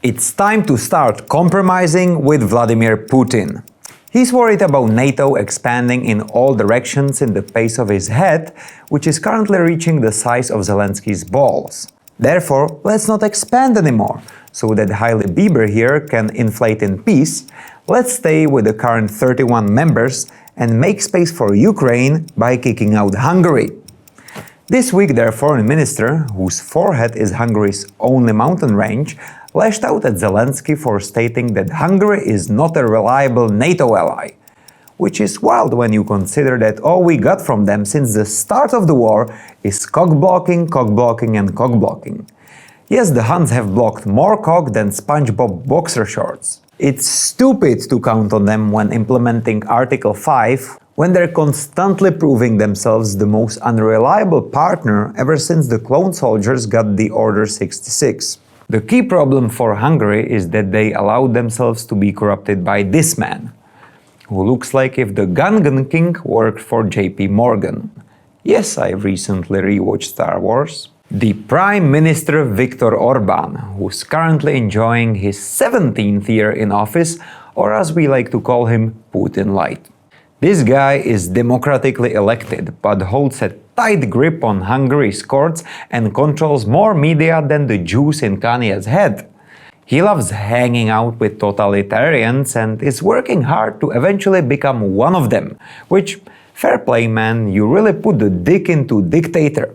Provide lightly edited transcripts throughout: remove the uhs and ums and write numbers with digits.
It's time to start compromising with Vladimir Putin. He's worried about NATO expanding in all directions in the pace of his head, which is currently reaching the size of Zelensky's balls. Therefore, let's not expand anymore. So that Hailey Bieber here can inflate in peace, let's stay with the current 31 members and make space for Ukraine by kicking out Hungary. This week, their foreign minister, whose forehead is Hungary's only mountain range, lashed out at Zelensky for stating that Hungary is not a reliable NATO ally. Which is wild when you consider that all we got from them since the start of the war is cock-blocking, and cock-blocking. Yes, the Huns have blocked more cock than SpongeBob boxer shorts. It's stupid to count on them when implementing Article 5, when they're constantly proving themselves the most unreliable partner ever since the clone soldiers got the Order 66. The key problem for Hungary is that they allowed themselves to be corrupted by this man, who looks like if the Gungan King worked for JP Morgan. Yes, I recently rewatched Star Wars. The Prime Minister Viktor Orban, who's currently enjoying his 17th year in office, or as we like to call him, Putin Light. This guy is democratically elected, but holds a tight grip on Hungary's courts and controls more media than the Jews in Kanye's head. He loves hanging out with totalitarians and is working hard to eventually become one of them, which, fair play man, you really put the dick into dictator.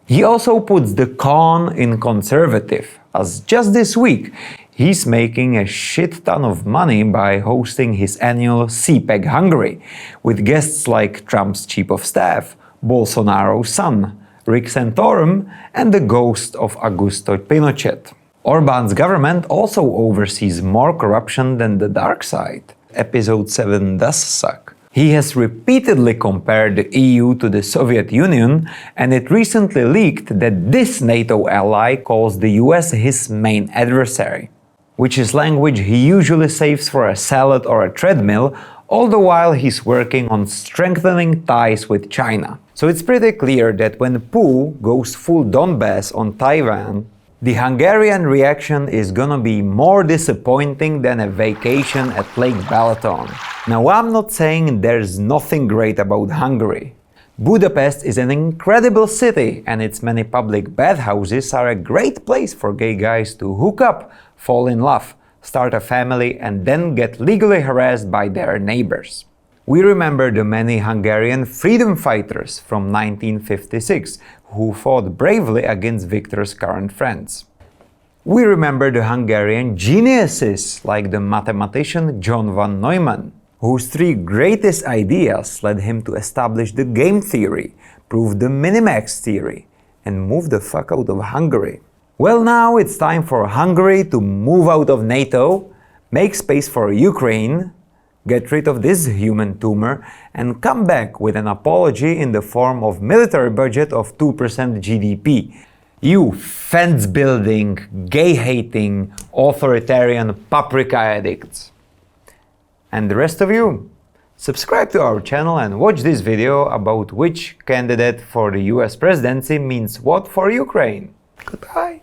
He also puts the con in conservative, as just this week, he's making a shit ton of money by hosting his annual CPEG Hungary, with guests like Trump's chief of staff, Bolsonaro's son, Rick Santorum, and the ghost of Augusto Pinochet. Orban's government also oversees more corruption than the dark side. Episode 7 does suck. He has repeatedly compared the EU to the Soviet Union, and it recently leaked that this NATO ally calls the US his main adversary, which is language he usually saves for a salad or a treadmill, all the while he's working on strengthening ties with China. So it's pretty clear that when Pu goes full Donbass on Taiwan, the Hungarian reaction is gonna be more disappointing than a vacation at Lake Balaton. Now, I'm not saying there's nothing great about Hungary. Budapest is an incredible city, and its many public bathhouses are a great place for gay guys to hook up, fall in love, start a family, and then get legally harassed by their neighbors. We remember the many Hungarian freedom fighters from 1956 who fought bravely against Viktor's current friends. We remember the Hungarian geniuses like the mathematician John von Neumann, whose three greatest ideas led him to establish the game theory, prove the minimax theory, and move the fuck out of Hungary. Well, now it's time for Hungary to move out of NATO, make space for Ukraine, get rid of this human tumor, and come back with an apology in the form of military budget of 2% GDP. You fence-building, gay-hating, authoritarian paprika addicts. And the rest of you, subscribe to our channel and watch this video about which candidate for the US presidency means what for Ukraine. Goodbye.